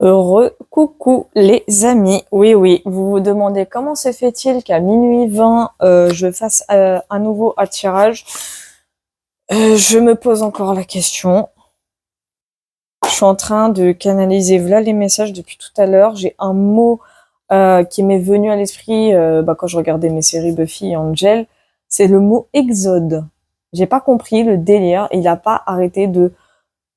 Heureux coucou les amis. Oui, oui, vous vous demandez comment se fait-il qu'à minuit 20, je fasse un nouveau attirage. Je me pose encore la question. Je suis en train de canaliser voilà les messages depuis tout à l'heure. J'ai un mot qui m'est venu à l'esprit quand je regardais mes séries Buffy et Angel. C'est le mot exode. J'ai pas compris le délire. Il n'a pas arrêté de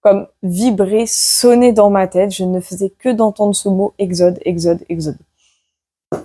comme vibrer, sonner dans ma tête. Je ne faisais que d'entendre ce mot exode, exode, exode.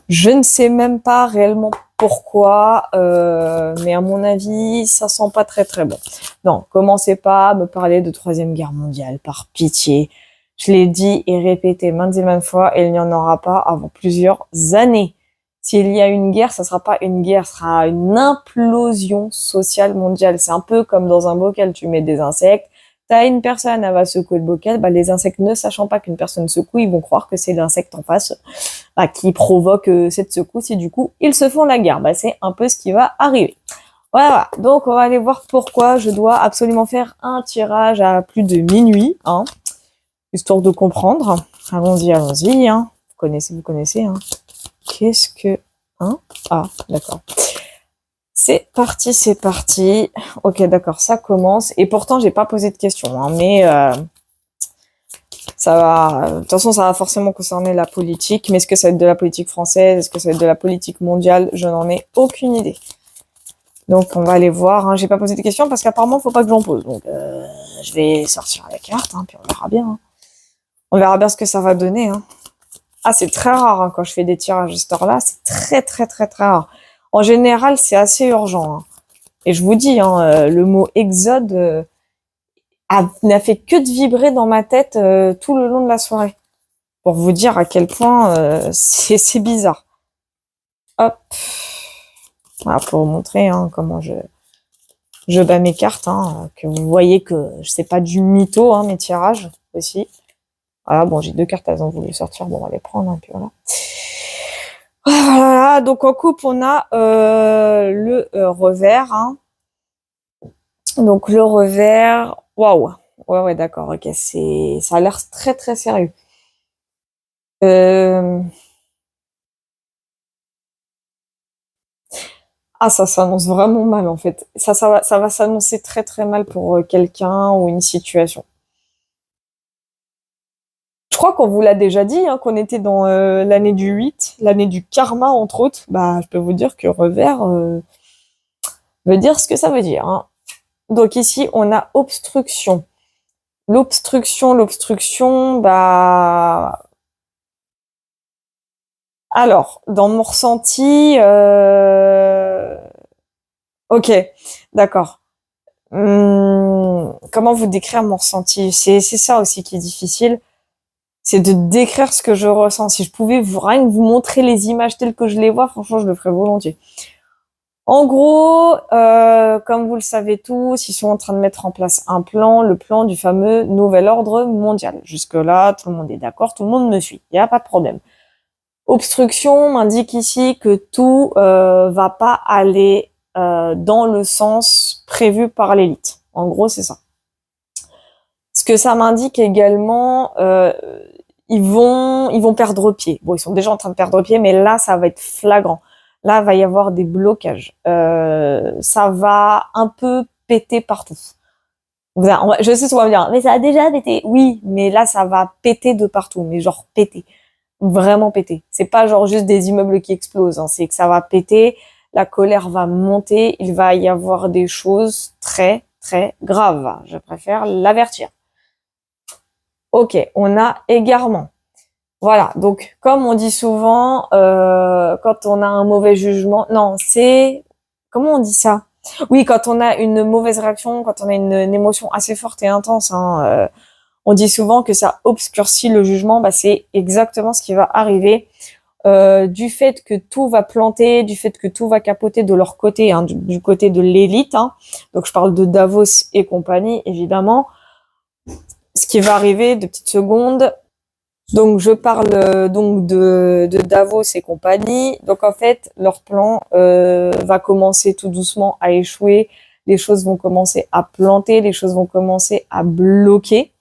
Je ne sais même pas réellement pourquoi, mais à mon avis, ça sent pas très très bon. Non, commencez pas à me parler de Troisième Guerre mondiale, par pitié. Je l'ai dit et répété maintes et maintes fois, et il n'y en aura pas avant plusieurs années. S'il y a une guerre, ça sera pas une guerre, ça sera une implosion sociale mondiale. C'est un peu comme dans un bocal, tu mets des insectes, t'as une personne, elle va secouer le bocal, les insectes ne sachant pas qu'une personne secoue, ils vont croire que c'est l'insecte en face qui provoque cette secousse et du coup, ils se font la guerre. C'est un peu ce qui va arriver. Voilà, donc on va aller voir pourquoi je dois absolument faire un tirage à plus de minuit, histoire de comprendre. Allons-y, allons-y. Vous connaissez. Qu'est-ce que... Ah, d'accord. C'est parti, c'est parti. Ok, d'accord, ça commence. Et pourtant, j'ai pas posé de questions, mais ça va. De toute façon, ça va forcément concerner la politique. Mais est-ce que ça va être de la politique française? Est-ce que ça va être de la politique mondiale? Je n'en ai aucune idée. Donc, on va aller voir. J'ai pas posé de questions parce qu'apparemment, faut pas que j'en pose. Donc, je vais sortir la carte, puis on verra bien. On verra bien ce que ça va donner. Ah, c'est très rare quand je fais des tirages à cette heure-là. C'est très, très, très, très rare. En général, c'est assez urgent. Et je vous dis, le mot exode n'a fait que de vibrer dans ma tête tout le long de la soirée. Pour vous dire à quel point c'est bizarre. Hop. Voilà, pour vous montrer comment je bats mes cartes. Que vous voyez que c'est pas du mytho, mes tirages aussi. Voilà, bon, j'ai deux cartes, elles ont voulu sortir. Bon, on va les prendre, puis voilà. Voilà, donc en coupe, on a le revers. Donc le revers, waouh. Ouais, d'accord, ok. Ça a l'air très, très sérieux. Ah, ça s'annonce vraiment mal, en fait. Ça va s'annoncer très, très mal pour quelqu'un ou une situation. Je crois qu'on vous l'a déjà dit, qu'on était dans l'année du 8, l'année du karma, entre autres. Je peux vous dire que revers veut dire ce que ça veut dire. Donc ici, on a obstruction. L'obstruction, Alors, dans mon ressenti... Ok, d'accord. Comment vous décrire mon ressenti? C'est ça aussi qui est difficile. C'est de décrire ce que je ressens. Si je pouvais rien que vous montrer les images telles que je les vois, franchement, je le ferais volontiers. En gros, comme vous le savez tous, ils sont en train de mettre en place un plan, le plan du fameux nouvel ordre mondial. Jusque-là, tout le monde est d'accord, tout le monde me suit. Il n'y a pas de problème. Obstruction m'indique ici que tout va pas aller dans le sens prévu par l'élite. En gros, c'est ça. Ce que ça m'indique également, ils vont perdre pied. Bon, ils sont déjà en train de perdre pied, mais là, ça va être flagrant. Là, va y avoir des blocages. Ça va un peu péter partout. Je sais ce qu'on va me dire, mais ça a déjà pété. Oui, mais là, ça va péter de partout, mais genre péter. Vraiment péter. C'est pas genre juste des immeubles qui explosent, c'est que ça va péter, la colère va monter, il va y avoir des choses très, très graves. Je préfère l'avertir. Ok, on a égarement. Voilà, donc comme on dit souvent, quand on a un mauvais jugement, non, c'est... Comment on dit ça? Oui, quand on a une mauvaise réaction, quand on a une émotion assez forte et intense, on dit souvent que ça obscurcit le jugement, c'est exactement ce qui va arriver. Du fait que tout va planter, du fait que tout va capoter de leur côté, du côté de l'élite, donc je parle de Davos et compagnie, évidemment. Ce qui va arriver, de petites secondes, donc je parle donc de Davos et compagnie. Donc en fait, leur plan va commencer tout doucement à échouer. Les choses vont commencer à planter, les choses vont commencer à bloquer.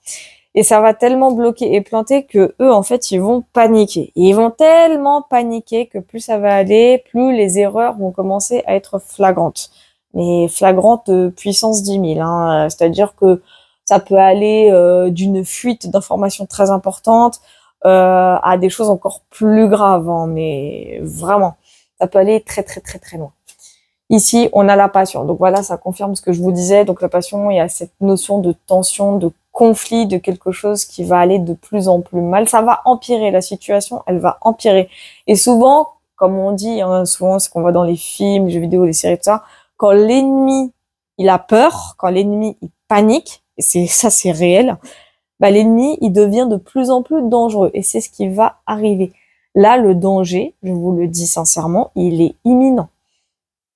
Et ça va tellement bloquer et planter que eux, en fait, ils vont paniquer. Et ils vont tellement paniquer que plus ça va aller, plus les erreurs vont commencer à être flagrantes. Mais flagrantes puissance 10 000, hein. C'est-à-dire que ça peut aller d'une fuite d'informations très importante à des choses encore plus graves, hein. Mais vraiment, ça peut aller très, très, très, très loin. Ici, on a la passion. Donc voilà, ça confirme ce que je vous disais. Donc la passion, il y a cette notion de tension, de conflit, de quelque chose qui va aller de plus en plus mal. Ça va empirer la situation, elle va empirer. Et souvent, comme on dit, hein, souvent ce qu'on voit dans les films, les jeux vidéo, les séries, tout ça, quand l'ennemi, il a peur, quand l'ennemi, il panique, et c'est réel, bah, l'ennemi, il devient de plus en plus dangereux. Et c'est ce qui va arriver. Là, le danger, je vous le dis sincèrement, il est imminent.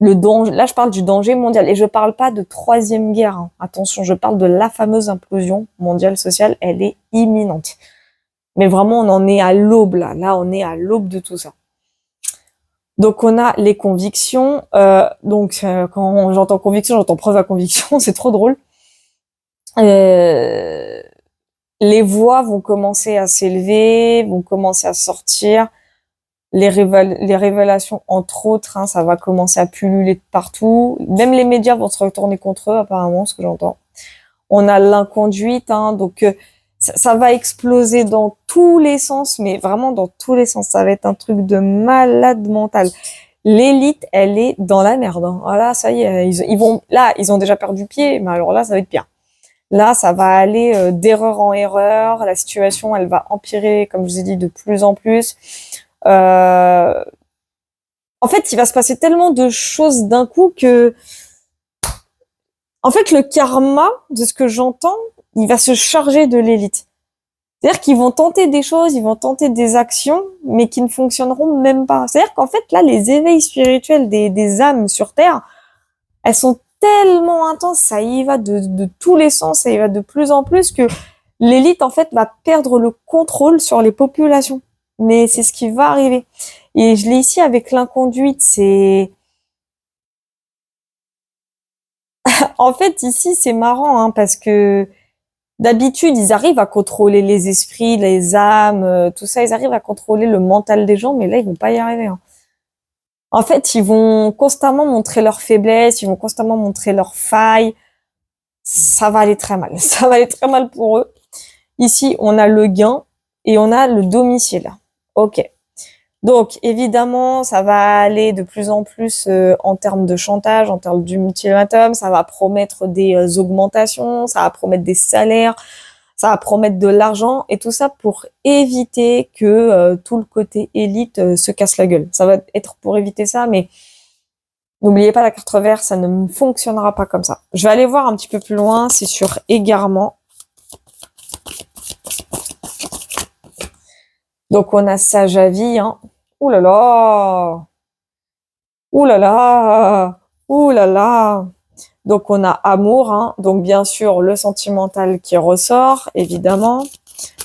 Le danger, là, je parle du danger mondial et je parle pas de troisième guerre, hein. Attention, je parle de la fameuse implosion mondiale sociale. Elle est imminente. Mais vraiment, on en est à l'aube là. Là, on est à l'aube de tout ça. Donc, on a les convictions. Quand j'entends conviction, j'entends preuve à conviction. C'est trop drôle. Les voix vont commencer à s'élever, vont commencer à sortir. Les révélations, entre autres, hein, ça va commencer à pulluler de partout. Même les médias vont se retourner contre eux, apparemment, ce que j'entends. On a l'inconduite, hein, donc ça va exploser dans tous les sens, mais vraiment dans tous les sens. Ça va être un truc de malade mental. L'élite, elle est dans la merde, hein. Voilà, ça y est, ils ont déjà perdu pied, mais alors là, ça va être pire. Là, ça va aller d'erreur en erreur. La situation, elle va empirer, comme je vous ai dit, de plus en plus. En fait, il va se passer tellement de choses d'un coup que, en fait, le karma, de ce que j'entends, il va se charger de l'élite. C'est-à-dire qu'ils vont tenter des choses, ils vont tenter des actions, mais qui ne fonctionneront même pas. C'est-à-dire qu'en fait, là, les éveils spirituels des âmes sur Terre, elles sont tellement intenses, ça y va de tous les sens, ça y va de plus en plus que l'élite, en fait, va perdre le contrôle sur les populations. Mais c'est ce qui va arriver. Et je l'ai ici avec l'inconduite, en fait, ici, c'est marrant, hein, parce que d'habitude, ils arrivent à contrôler les esprits, les âmes, tout ça, ils arrivent à contrôler le mental des gens, mais là, ils vont pas y arriver, hein. En fait, ils vont constamment montrer leurs faiblesses, ils vont constamment montrer leurs failles. Ça va aller très mal. Ça va aller très mal pour eux. Ici, on a le gain et on a le domicile. Ok. Donc, évidemment, ça va aller de plus en plus en termes de chantage, en termes d'ultimatum, ça va promettre des augmentations, ça va promettre des salaires, ça va promettre de l'argent, et tout ça pour éviter que tout le côté élite se casse la gueule. Ça va être pour éviter ça, mais n'oubliez pas la carte verte, ça ne fonctionnera pas comme ça. Je vais aller voir un petit peu plus loin, c'est sur égarement. Donc, on a sage à vie, hein. Ouh là là! Ouh là là! Ouh là là! Donc, on a amour, hein. Donc, bien sûr, le sentimental qui ressort, évidemment.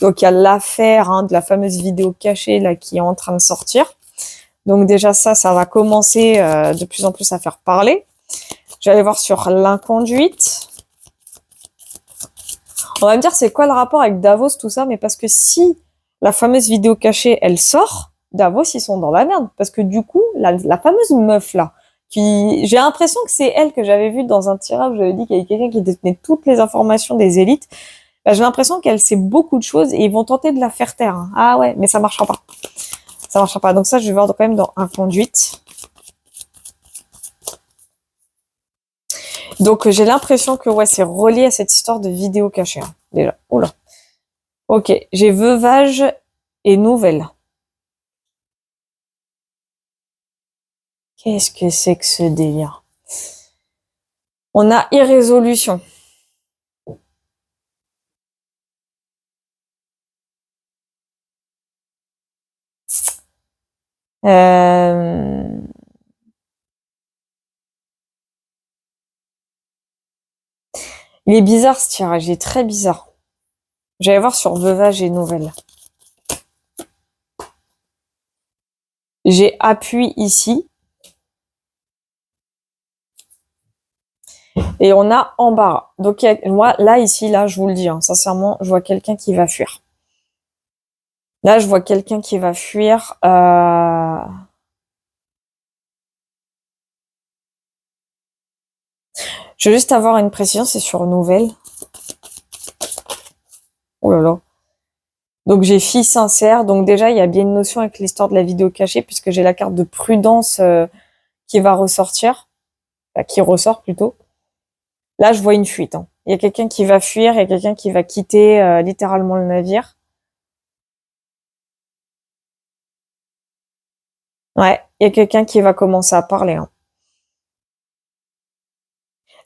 Donc, il y a l'affaire, hein, de la fameuse vidéo cachée, là, qui est en train de sortir. Donc, déjà, ça va commencer de plus en plus à faire parler. Je vais aller voir sur l'inconduite. On va me dire, c'est quoi le rapport avec Davos, tout ça? Mais parce que si la fameuse vidéo cachée, elle sort, Davos, ils sont dans la merde. Parce que du coup, la fameuse meuf, là, j'ai l'impression que c'est elle que j'avais vue dans un tirage où j'avais dit qu'il y avait quelqu'un qui détenait toutes les informations des élites. Bah, j'ai l'impression qu'elle sait beaucoup de choses et ils vont tenter de la faire taire, hein. Ah ouais, mais ça marchera pas. Ça marchera pas. Donc ça, je vais voir quand même dans inconduite. Donc j'ai l'impression que ouais, c'est relié à cette histoire de vidéo cachée, hein, déjà. Oula. Ok, j'ai veuvage et nouvelle. Qu'est-ce que c'est que ce délire? On a irrésolution. Euh... Il est bizarre ce tirage, il est très bizarre. J'allais voir sur veuvage et nouvelle. J'ai appui ici. Et on a embarras. Donc, moi, là, ici, là, je vous le dis, hein, sincèrement, je vois quelqu'un qui va fuir. Là, je vois quelqu'un qui va fuir. Je veux juste avoir une précision, c'est sur nouvelle. Oh là là. Donc j'ai fille sincère. Donc déjà, il y a bien une notion avec l'histoire de la vidéo cachée, puisque j'ai la carte de prudence qui va ressortir, enfin, qui ressort plutôt. Là, je vois une fuite, hein. Il y a quelqu'un qui va fuir, il y a quelqu'un qui va quitter littéralement le navire. Ouais, il y a quelqu'un qui va commencer à parler, hein.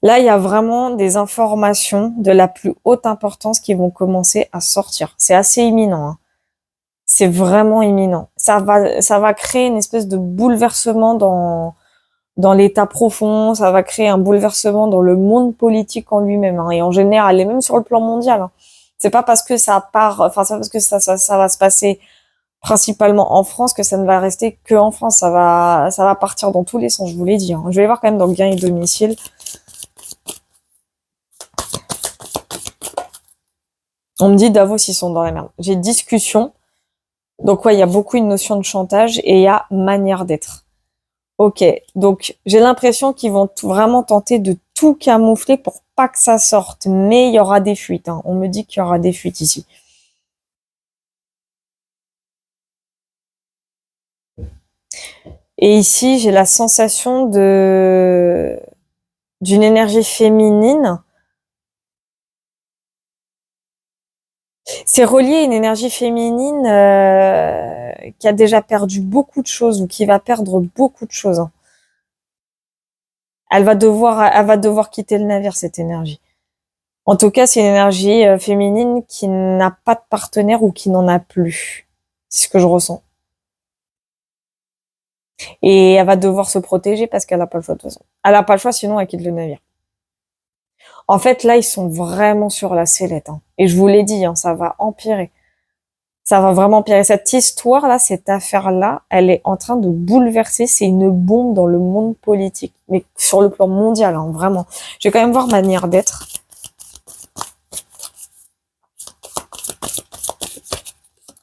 Là, il y a vraiment des informations de la plus haute importance qui vont commencer à sortir. C'est assez imminent, hein. C'est vraiment imminent. Ça va créer une espèce de bouleversement dans l'état profond. Ça va créer un bouleversement dans le monde politique en lui-même, hein, et en général, et même sur le plan mondial, hein. C'est pas parce que ça part, enfin, c'est pas parce que ça va se passer principalement en France que ça ne va rester que en France. Ça va partir dans tous les sens, je vous l'ai dit, hein. Je vais les voir quand même dans Biens et Domicile. On me dit Davos, ils sont dans la merde. J'ai discussion. Donc ouais, il y a beaucoup une notion de chantage et il y a manière d'être. Ok, donc j'ai l'impression qu'ils vont vraiment tenter de tout camoufler pour pas que ça sorte. Mais il y aura des fuites, hein. On me dit qu'il y aura des fuites ici. Et ici, j'ai la sensation d'une énergie féminine. C'est relié à une énergie féminine qui a déjà perdu beaucoup de choses ou qui va perdre beaucoup de choses, hein. Elle va devoir quitter le navire, cette énergie. En tout cas, c'est une énergie féminine qui n'a pas de partenaire ou qui n'en a plus. C'est ce que je ressens. Et elle va devoir se protéger parce qu'elle n'a pas le choix de toute façon. Elle n'a pas le choix, sinon elle quitte le navire. En fait, là, ils sont vraiment sur la sellette, hein. Et je vous l'ai dit, hein, ça va empirer. Ça va vraiment empirer. Cette histoire-là, cette affaire-là, elle est en train de bouleverser. C'est une bombe dans le monde politique. Mais sur le plan mondial, hein, vraiment. Je vais quand même voir manière d'être.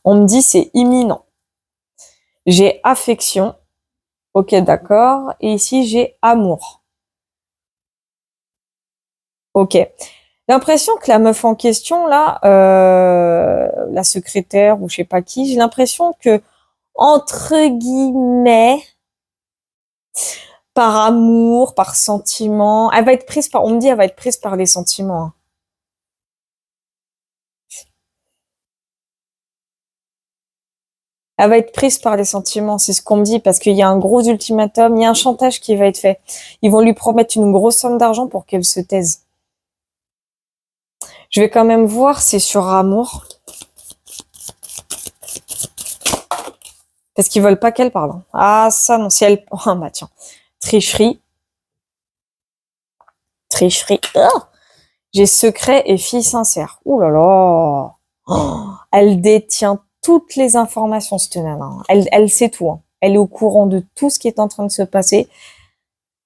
On me dit c'est imminent. J'ai affection. Ok, d'accord. Et ici, j'ai amour. Ok. L'impression que la meuf en question, là, la secrétaire ou je sais pas qui, j'ai l'impression que, entre guillemets, par amour, par sentiment, elle va être prise par, on me dit, elle va être prise par les sentiments, hein. Elle va être prise par les sentiments, c'est ce qu'on me dit, parce qu'il y a un gros ultimatum, il y a un chantage qui va être fait. Ils vont lui promettre une grosse somme d'argent pour qu'elle se taise. Je vais quand même voir, c'est sur amour. Parce qu'ils veulent pas qu'elle parle, hein. Ah, ça, non, si elle, ah, bah, tiens. Tricherie. Tricherie. Oh, j'ai secret et fille sincère. Ouh là là. Oh, elle détient toutes les informations, cette nana, hein. Elle sait tout, hein. Elle est au courant de tout ce qui est en train de se passer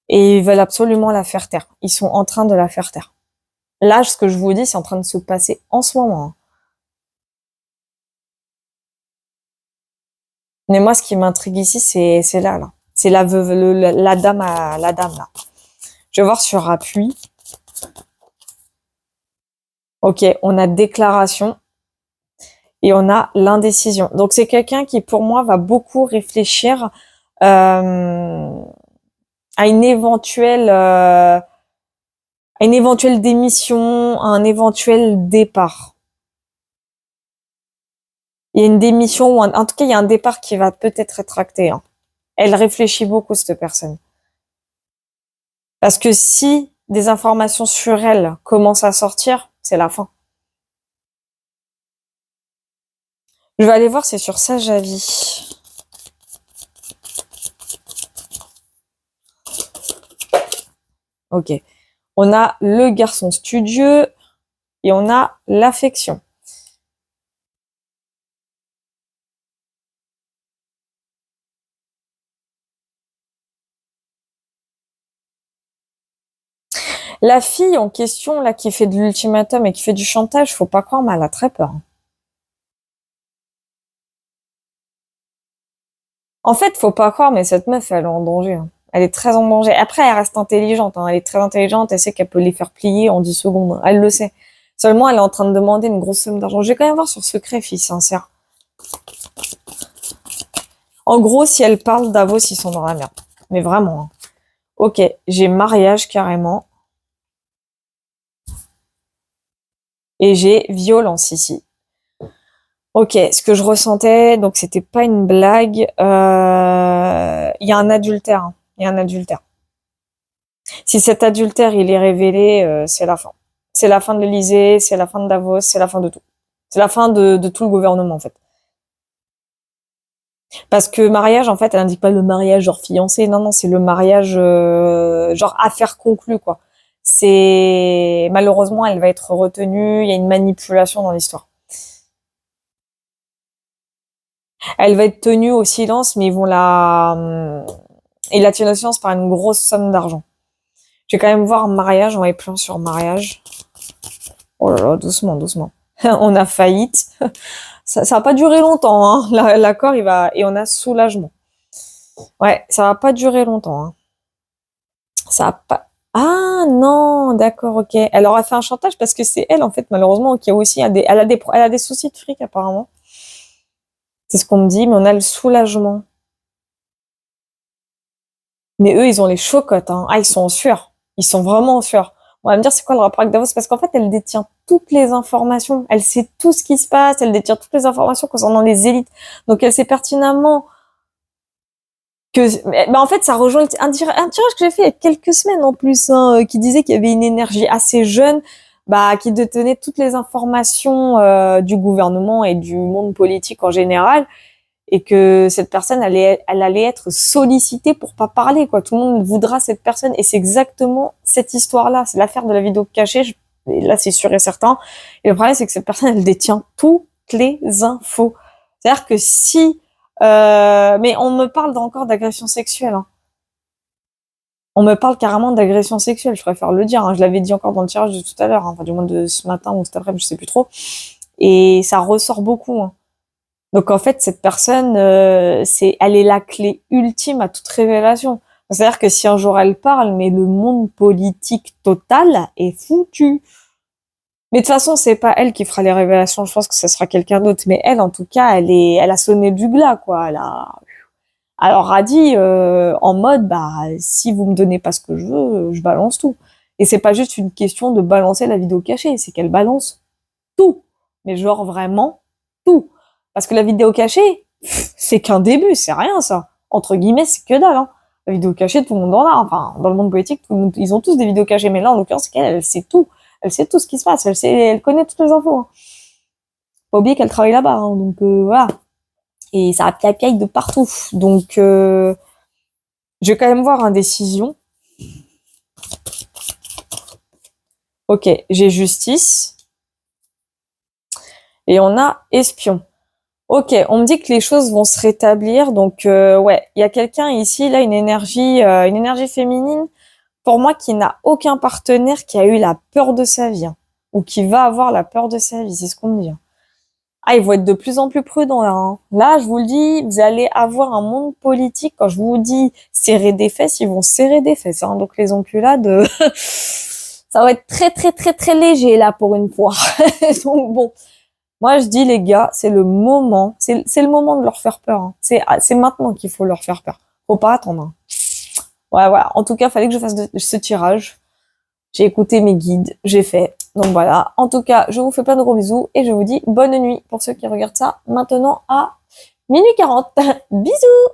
et ils veulent absolument la faire taire. Ils sont en train de la faire taire. Là, ce que je vous dis, c'est en train de se passer en ce moment, hein. Mais moi, ce qui m'intrigue ici, c'est là. C'est la veuve, la dame la dame, là. Je vais voir sur appui. Ok, on a déclaration. Et on a l'indécision. Donc c'est quelqu'un qui pour moi va beaucoup réfléchir à une éventuelle démission, à un éventuel départ. Il y a une démission ou en tout cas il y a un départ qui va peut-être être acté, hein. Elle réfléchit beaucoup, cette personne. Parce que si des informations sur elle commencent à sortir, c'est la fin. Je vais aller voir, c'est sur Sage Avis. Ok. On a le garçon studieux et on a l'affection. La fille en question, là, qui fait de l'ultimatum et qui fait du chantage, faut pas croire, mais elle a très peur. En fait, faut pas croire, mais cette meuf, elle est en danger, hein. Elle est très en danger. Après, elle reste intelligente, hein. Elle est très intelligente. Elle sait qu'elle peut les faire plier en 10 secondes. Elle le sait. Seulement, elle est en train de demander une grosse somme d'argent. Je vais quand même voir sur Secret, fille sincère. En gros, si elle parle, Davos, ils sont dans la merde. Mais vraiment, hein. Ok, j'ai mariage carrément. Et j'ai violence ici. Ok, ce que je ressentais, donc c'était pas une blague. Il y a un adultère, hein. Il y a un adultère. Si cet adultère il est révélé, c'est la fin. C'est la fin de l'Élysée, c'est la fin de Davos, c'est la fin de tout. C'est la fin de tout le gouvernement en fait. Parce que mariage, en fait, elle indique pas le mariage genre fiancé, non, non, c'est le mariage genre affaire conclue quoi. C'est malheureusement, elle va être retenue. Il y a une manipulation dans l'histoire. Elle va être tenue au silence, mais ils vont la tiennent au silence par une grosse somme d'argent. Je vais quand même voir mariage, on va plan sur mariage. Oh là là, doucement, doucement. On a faillite. Ça va pas durer longtemps, hein. L'accord, il va, et on a soulagement. Ouais, ça va pas durer longtemps, hein. Ça va pas. Ah non, d'accord, ok. Elle aura fait un chantage parce que c'est elle, en fait, malheureusement, qui a aussi elle a des soucis de fric, apparemment. C'est ce qu'on me dit, mais on a le soulagement. Mais eux, ils ont les chocottes, hein. Ah, ils sont en sueur. Ils sont vraiment en sueur. On va me dire, c'est quoi le rapport avec Davos? Parce qu'en fait, elle détient toutes les informations. Elle sait tout ce qui se passe. Elle détient toutes les informations concernant les élites. Donc, elle sait pertinemment que, en fait, ça rejoint un tirage que j'ai fait il y a quelques semaines en plus, hein, qui disait qu'il y avait une énergie assez jeune, qui détenait toutes les informations du gouvernement et du monde politique en général, et que cette personne elle allait être sollicitée pour pas parler, quoi. Tout le monde voudra cette personne, et c'est exactement cette histoire-là. C'est l'affaire de la vidéo cachée. Et là, c'est sûr et certain. Et le problème, c'est que cette personne, elle détient toutes les infos. C'est-à-dire que si mais on me parle encore d'agression sexuelle, hein. On me parle carrément d'agression sexuelle, je préfère le dire, hein. Je l'avais dit encore dans le tirage de tout à l'heure, hein. Enfin du moins de ce matin ou cet après-midi, je sais plus trop. Et ça ressort beaucoup, hein. Donc en fait, cette personne, elle est la clé ultime à toute révélation. C'est-à-dire que si un jour elle parle, mais le monde politique total est foutu. Mais de toute façon, c'est pas elle qui fera les révélations. Je pense que ce sera quelqu'un d'autre. Mais elle, en tout cas, elle a sonné du glas, quoi. Alors a dit en mode, si vous me donnez pas ce que je veux, je balance tout. Et c'est pas juste une question de balancer la vidéo cachée, c'est qu'elle balance tout. Mais genre vraiment tout. Parce que la vidéo cachée, c'est qu'un début, c'est rien ça. Entre guillemets, c'est que dalle, hein. La vidéo cachée, tout le monde en a. Enfin, dans le monde politique, ils ont tous des vidéos cachées. Mais là, en l'occurrence, c'est qu'elle, elle sait tout. Elle sait tout ce qui se passe. Elle connaît toutes les infos, hein. Pas oublier qu'elle travaille là-bas, hein. Donc voilà. Et ça piaille de partout. Donc, je vais quand même voir indécision. Ok, j'ai justice. Et on a espion. Ok, on me dit que les choses vont se rétablir. Donc, ouais, il y a quelqu'un ici, là, une énergie féminine, pour moi, qui n'a aucun partenaire, qui a eu la peur de sa vie, hein, ou qui va avoir la peur de sa vie. C'est ce qu'on me dit, hein. Ah, ils vont être de plus en plus prudents là, hein. Là, je vous le dis, vous allez avoir un monde politique. Quand je vous dis serrer des fesses, ils vont serrer des fesses, hein. Donc les enculades, ça va être très très très très léger là pour une fois. Donc bon, moi je dis les gars, c'est le moment, c'est le moment de leur faire peur, hein. C'est maintenant qu'il faut leur faire peur. Faut pas attendre, hein. Ouais, voilà. En tout cas, fallait que je fasse ce tirage. J'ai écouté mes guides, j'ai fait. Donc voilà. En tout cas, je vous fais plein de gros bisous et je vous dis bonne nuit pour ceux qui regardent ça maintenant à minuit 40. Bisous!